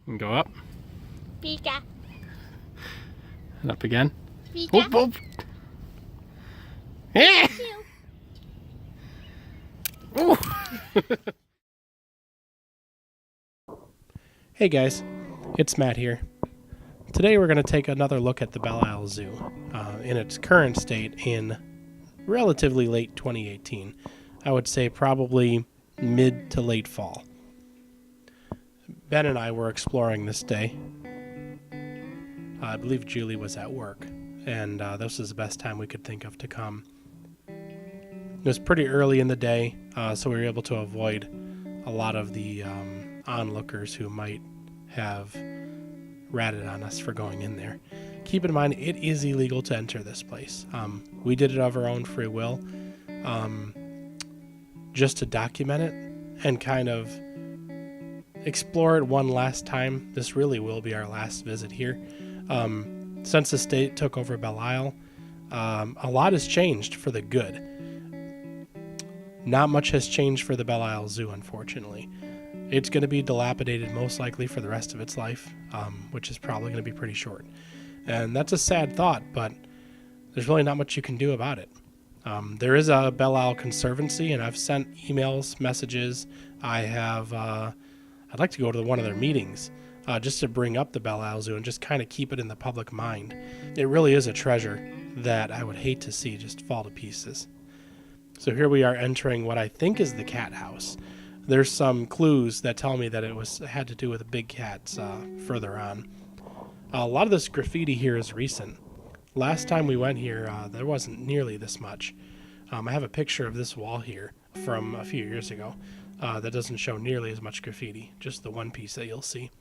And go up. Pika. And up again. Pika. Whoop, whoop. Yeah. Ooh. Hey guys, it's Matt here. Today we're going to take another look at the Belle Isle Zoo in its current state in relatively late 2018. I would say probably mid to late fall. Ben and I were exploring this day. I believe Julie was at work, and this was the best time we could think of to come. It was pretty early in the day, so we were able to avoid a lot of the onlookers who might have ratted on us for going in there. Keep in mind, it is illegal to enter this place. We did it of our own free will, just to document it and kind of explore it one last time. This really will be our last visit here. Since the state took over Belle Isle, a lot has changed for the good. Not much has changed for the Belle Isle Zoo, unfortunately. It's going to be dilapidated most likely for the rest of its life, which is probably going to be pretty short. And that's a sad thought, but there's really not much you can do about it. There is a Belle Isle Conservancy, and I've sent emails, messages. I'd like to go to one of their meetings just to bring up the Belle Isle Zoo and just kind of keep it in the public mind. It really is a treasure that I would hate to see just fall to pieces. So here we are entering what I think is the cat house. There's some clues that tell me that it had to do with the big cats further on. A lot of this graffiti here is recent. Last time we went here, there wasn't nearly this much. I have a picture of this wall here from a few years ago that doesn't show nearly as much graffiti, just the one piece that you'll see.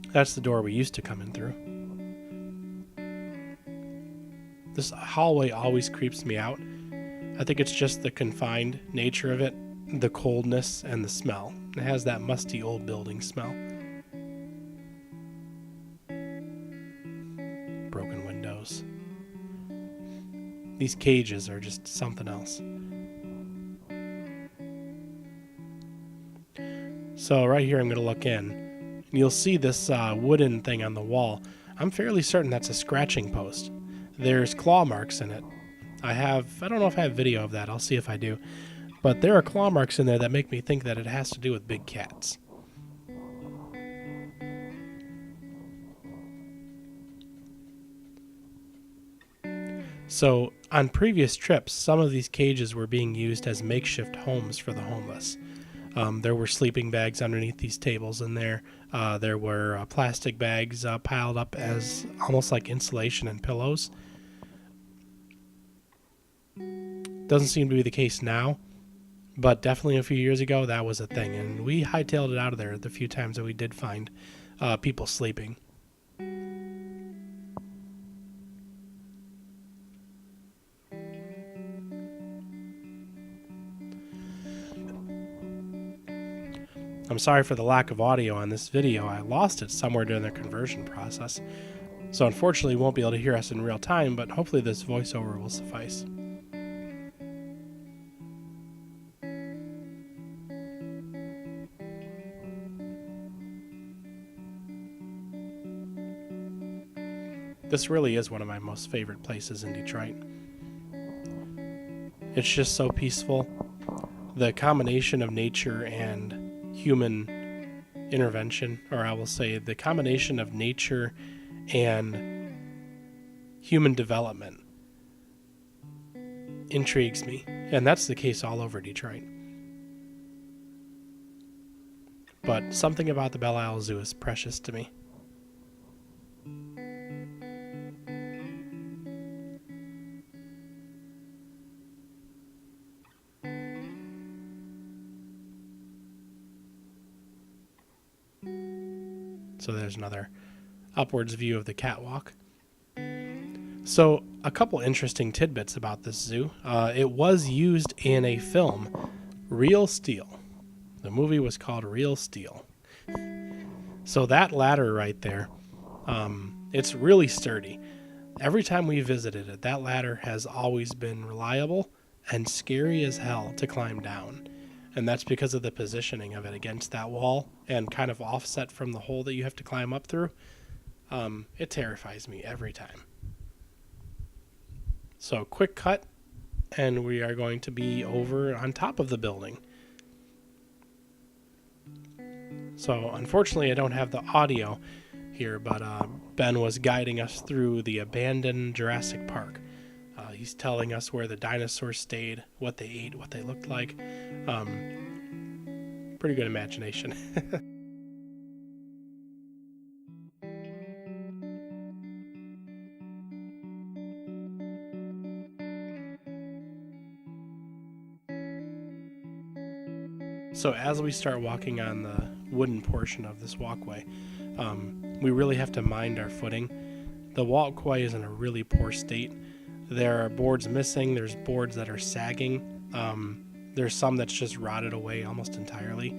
That's the door we used to come in through. This hallway always creeps me out. I think it's just the confined nature of it, the coldness, and the smell. It has that musty old building smell. Broken windows. These cages are just something else. So right here I'm going to look in, and you'll see this wooden thing on the wall. I'm fairly certain that's a scratching post. There's claw marks in it. I don't know if I have video of that. I'll see if I do. But there are claw marks in there that make me think that it has to do with big cats. So on previous trips, some of these cages were being used as makeshift homes for the homeless. There were sleeping bags underneath these tables in there. There were plastic bags piled up as almost like insulation and pillows. Doesn't seem to be the case now, but definitely a few years ago that was a thing, and we hightailed it out of there the few times that we did find people sleeping. I'm sorry for the lack of audio on this video. I lost it somewhere during the conversion process, so unfortunately you won't be able to hear us in real time, but hopefully this voiceover will suffice. This really is one of my most favorite places in Detroit. It's just so peaceful. The combination of nature and human intervention, or I will say the combination of nature and human development, intrigues me. And that's the case all over Detroit. But something about the Belle Isle Zoo is precious to me. So there's another upwards view of the catwalk. So a couple interesting tidbits about this zoo. It was used in a film, Real Steel. The movie was called Real Steel. So that ladder right there, it's really sturdy. Every time we visited it, that ladder has always been reliable and scary as hell to climb down. and that's because of the positioning of it against that wall and kind of offset from the hole that you have to climb up through. It terrifies me every time. So quick cut, and we are going to be over on top of the building. So unfortunately I don't have the audio here, but Ben was guiding us through the abandoned Jurassic Park. He's telling us where the dinosaurs stayed, what they ate, what they looked like. Pretty good imagination. So as we start walking on the wooden portion of this walkway, we really have to mind our footing. The walkway is in a really poor state. There are boards missing. There's boards that are sagging. There's some that's just rotted away almost entirely.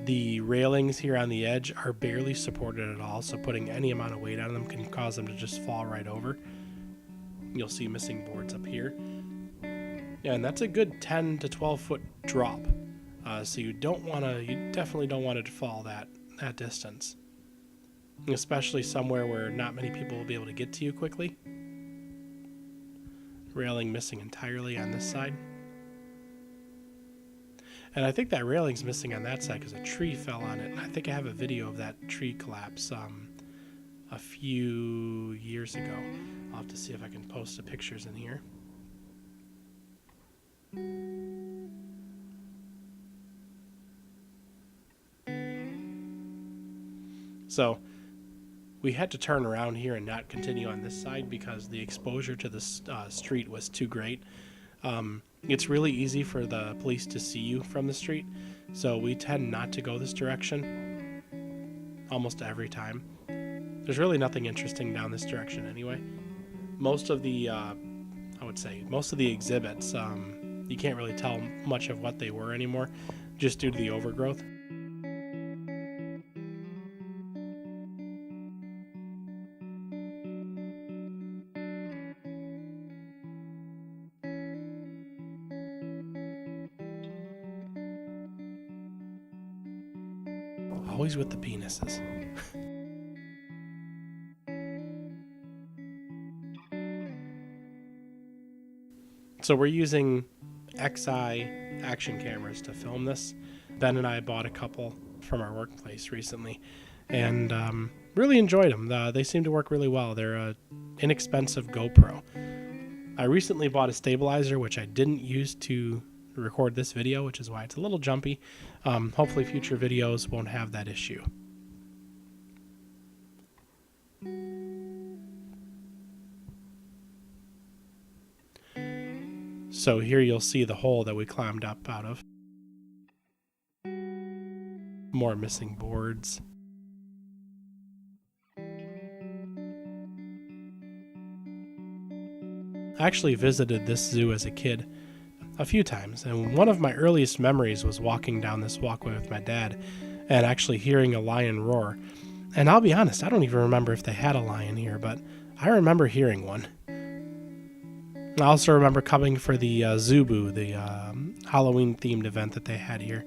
The railings here on the edge are barely supported at all, so putting any amount of weight on them can cause them to just fall right over. You'll see missing boards up here. Yeah, and that's a good 10 to 12 foot drop. So you definitely don't want it to fall that distance. Especially somewhere where not many people will be able to get to you quickly. Railing missing entirely on this side. And I think that railing's missing on that side because a tree fell on it. And I think I have a video of that tree collapse a few years ago. I'll have to see if I can post the pictures in here. So we had to turn around here and not continue on this side because the exposure to the street was too great. It's really easy for the police to see you from the street, so we tend not to go this direction almost every time. There's really nothing interesting down this direction anyway. Most of the exhibits, you can't really tell much of what they were anymore just due to the overgrowth. Always with the penises. So we're using XI action cameras to film this. Ben and I bought a couple from our workplace recently and really enjoyed them. They seem to work really well. They're an inexpensive GoPro. I recently bought a stabilizer, which I didn't use to record this video, which is why it's a little jumpy. Hopefully future videos won't have that issue. So here you'll see the hole that we climbed up out of. More missing boards. I actually visited this zoo as a kid a few times, and one of my earliest memories was walking down this walkway with my dad and actually hearing a lion roar. And I'll be honest, I don't even remember if they had a lion here, but I remember hearing one. I also remember coming for the Zubu, the Halloween themed event that they had here.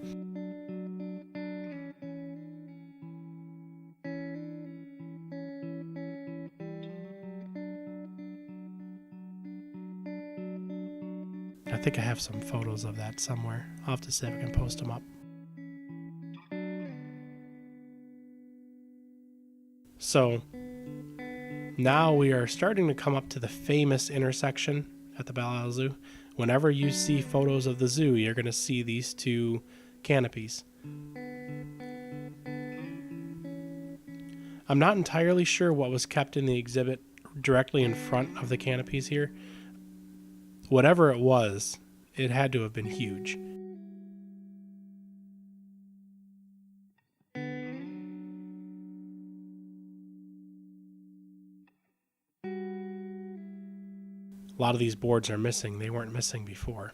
I think I have some photos of that somewhere. I'll have to see if I can post them up. So now we are starting to come up to the famous intersection at the Belle Isle Zoo. Whenever you see photos of the zoo, you're going to see these two canopies. I'm not entirely sure what was kept in the exhibit directly in front of the canopies here. Whatever it was, it had to have been huge. A lot of these boards are missing. They weren't missing before.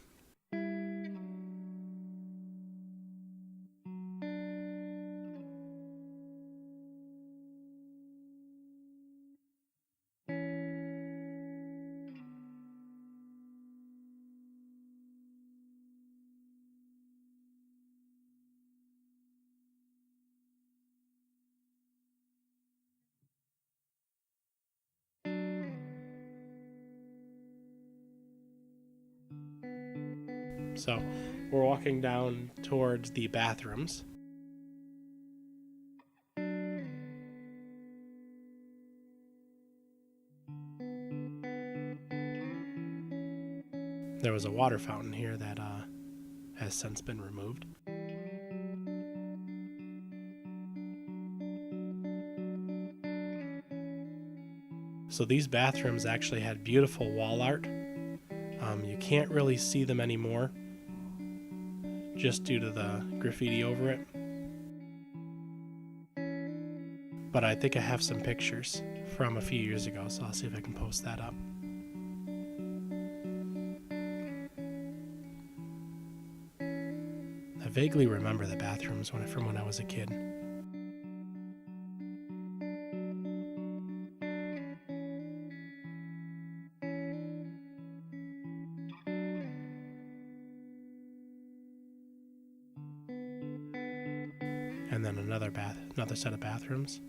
So we're walking down towards the bathrooms. There was a water fountain here that has since been removed. So these bathrooms actually had beautiful wall art. You can't really see them anymore just due to the graffiti over it. But I think I have some pictures from a few years ago, so I'll see if I can post that up. I vaguely remember the bathrooms from when I was a kid. And then another set of bathrooms.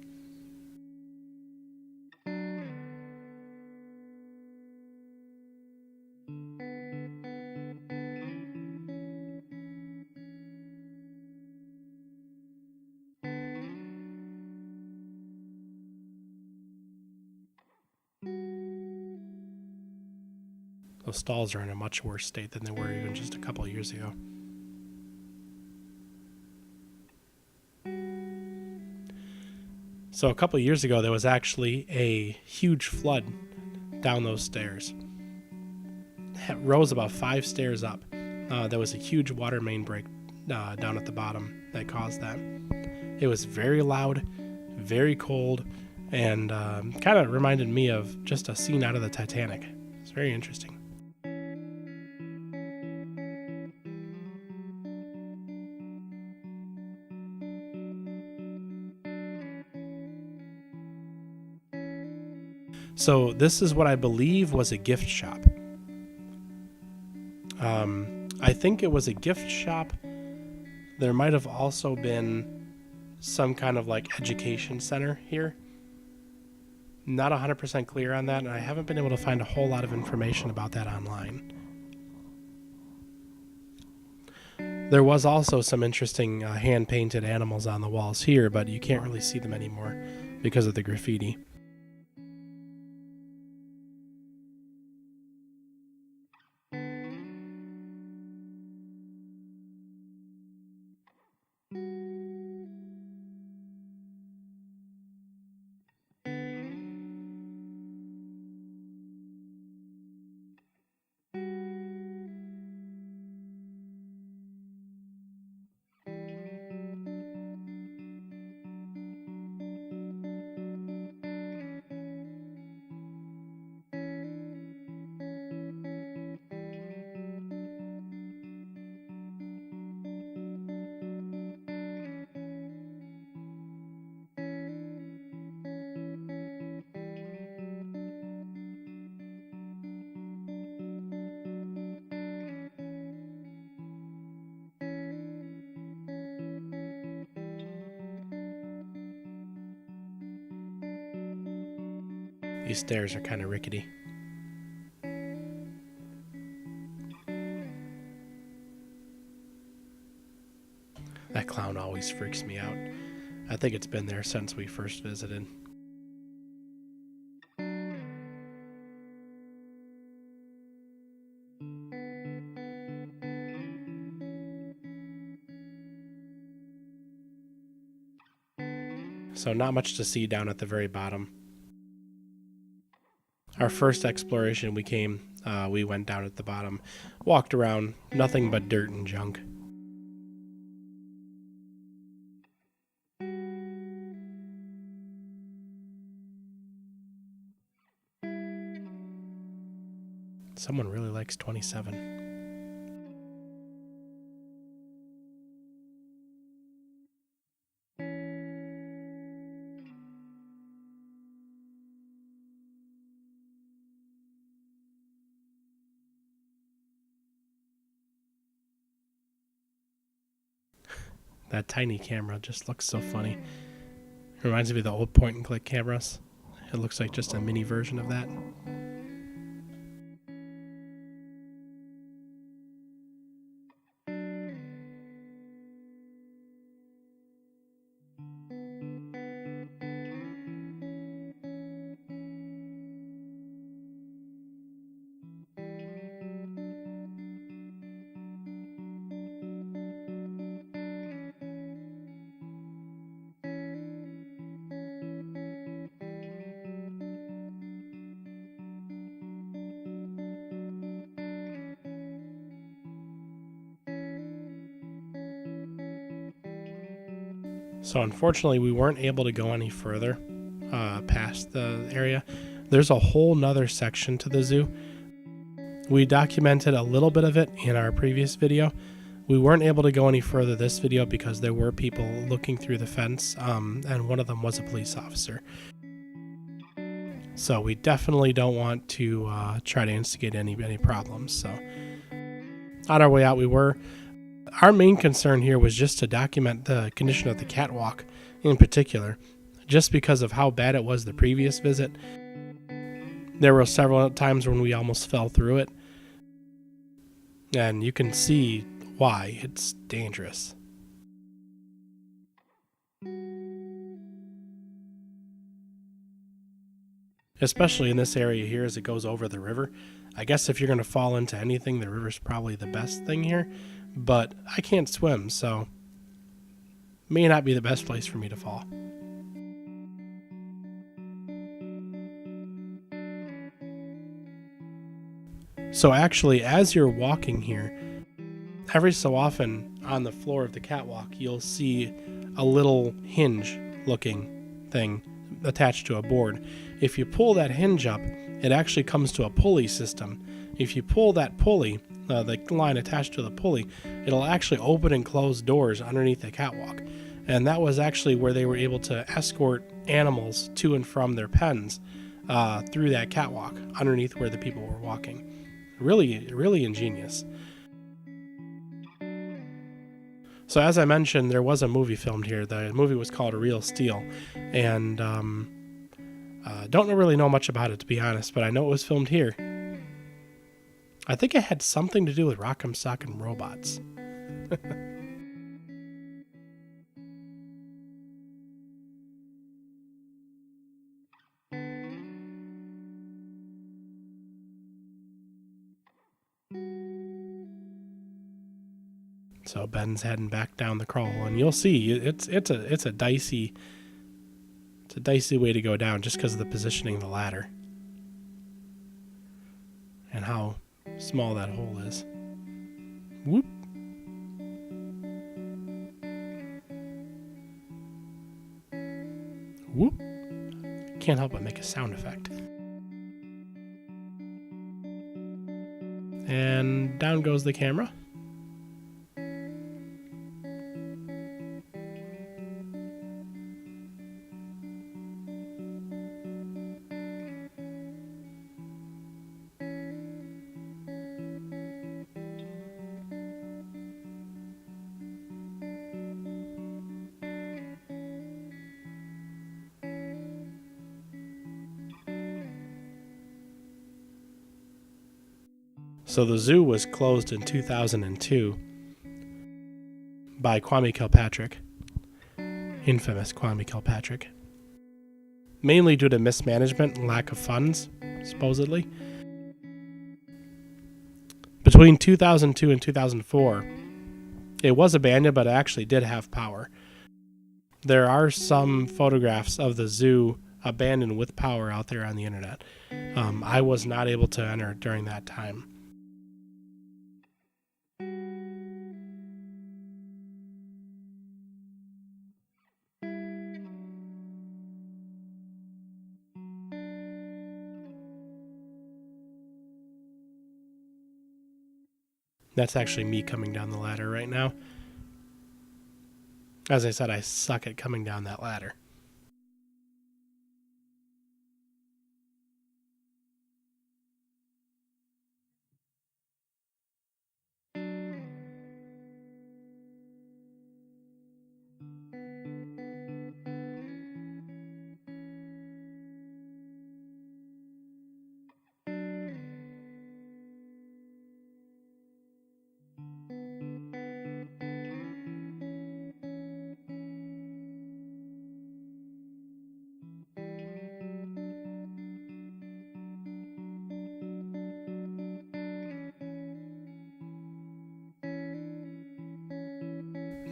Those stalls are in a much worse state than they were even just a couple of years ago. So a couple of years ago, there was actually a huge flood down those stairs. It rose about 5 stairs up. There was a huge water main break down at the bottom that caused that. It was very loud, very cold, and kind of reminded me of just a scene out of the Titanic. It's very interesting. So this is what I believe was a gift shop. I think it was a gift shop. There might have also been some kind of like education center here. Not 100% clear on that, and I haven't been able to find a whole lot of information about that online. There was also some interesting hand-painted animals on the walls here, but you can't really see them anymore because of the graffiti. These stairs are kind of rickety. That clown always freaks me out. I think it's been there since we first visited. So not much to see down at the very bottom. Our first exploration we went down at the bottom, walked around, nothing but dirt and junk. Someone really likes 27. That tiny camera just looks so funny. Reminds me of the old point and click cameras. It looks like just a mini version of that. So unfortunately, we weren't able to go any further past the area. There's a whole nother section to the zoo. We documented a little bit of it in our previous video. We weren't able to go any further this video because there were people looking through the fence, and one of them was a police officer. So we definitely don't want to try to instigate any problems. So on our way out, our main concern here was just to document the condition of the catwalk in particular, just because of how bad it was the previous visit. There were several times when we almost fell through it, and you can see why. It's dangerous. Especially in this area here as it goes over the river. I guess if you're going to fall into anything, the river's probably the best thing here, but I can't swim, so may not be the best place for me to fall. So actually, as you're walking here, every so often on the floor of the catwalk, you'll see a little hinge looking thing attached to a board. If you pull that hinge up, it actually comes to a pulley system. If you pull that pulley, the line attached to the pulley, it'll actually open and close doors underneath the catwalk. And that was actually where they were able to escort animals to and from their pens through that catwalk underneath where the people were walking. Really, really ingenious. So as I mentioned, there was a movie filmed here. The movie was called Real Steel, and don't really know much about it, to be honest, but I know it was filmed here. I think it had something to do with Rock'em Sock'em Robots. So Ben's heading back down the crawl, and you'll see it's a dicey way to go down just because of the positioning of the ladder and how small that hole is. Whoop. Whoop. Can't help but make a sound effect. And down goes the camera. So the zoo was closed in 2002 by Kwame Kilpatrick, infamous Kwame Kilpatrick, mainly due to mismanagement and lack of funds, supposedly. Between 2002 and 2004, it was abandoned, but it actually did have power. There are some photographs of the zoo abandoned with power out there on the internet. I was not able to enter during that time. That's actually me coming down the ladder right now. As I said, I suck at coming down that ladder.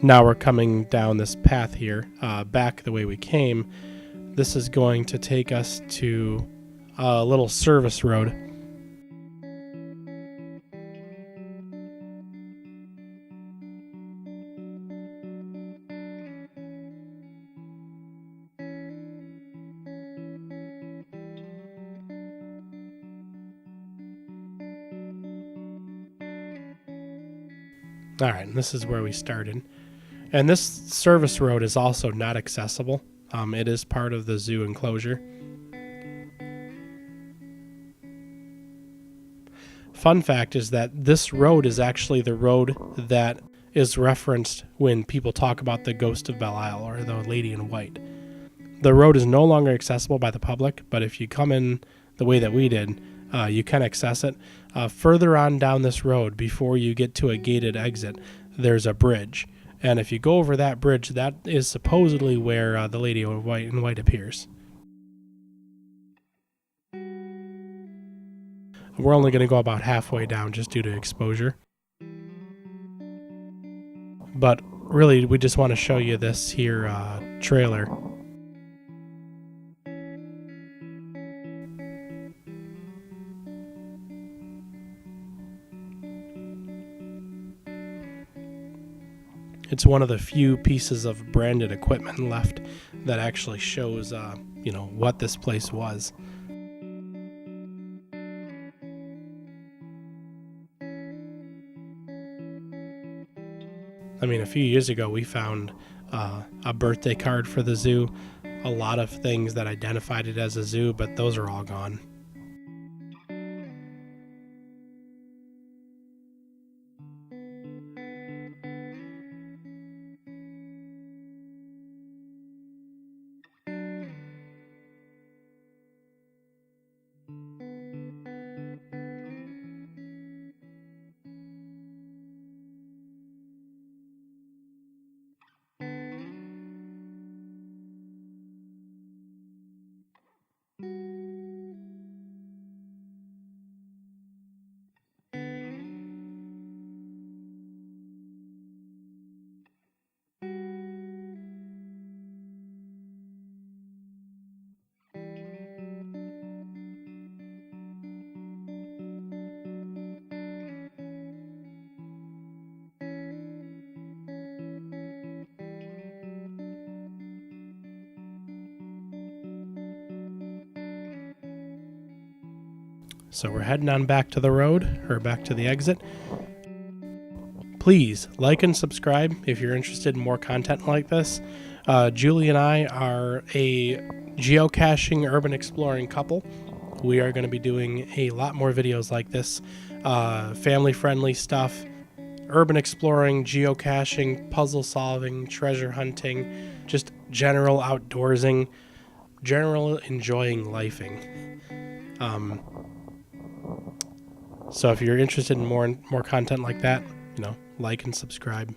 Now we're coming down this path here, back the way we came. This is going to take us to a little service road. All right, and this is where we started. And this service road is also not accessible. It is part of the zoo enclosure. Fun fact is that this road is actually the road that is referenced when people talk about the ghost of Belle Isle or the lady in white. The road is no longer accessible by the public, but if you come in the way that we did, you can access it. Further on down this road, before you get to a gated exit, there's a bridge. And if you go over that bridge, that is supposedly where the lady in white appears. We're only going to go about halfway down just due to exposure. But really, we just want to show you this here trailer. It's one of the few pieces of branded equipment left that actually shows, what this place was. I mean, a few years ago, we found a birthday card for the zoo, a lot of things that identified it as a zoo, but those are all gone. So we're heading on back to the road, or back to the exit. Please like and subscribe if you're interested in more content like this. Julie and I are a geocaching urban exploring couple. We are going to be doing a lot more videos like this. Family-friendly stuff, urban exploring, geocaching, puzzle solving, treasure hunting, just general outdoorsing, general enjoying lifing. So if you're interested in more content like that, like and subscribe.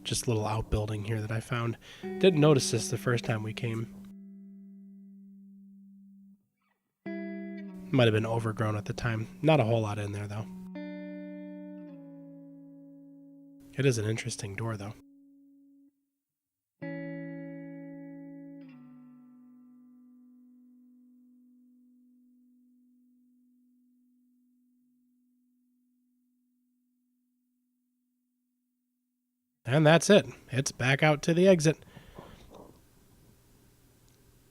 Just a little outbuilding here that I found. Didn't notice this the first time we came. Might have been overgrown at the time. Not a whole lot in there, though. It is an interesting door, though. And that's it. It's back out to the exit.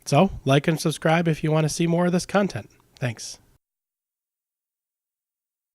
So, like and subscribe if you want to see more of this content. Thanks.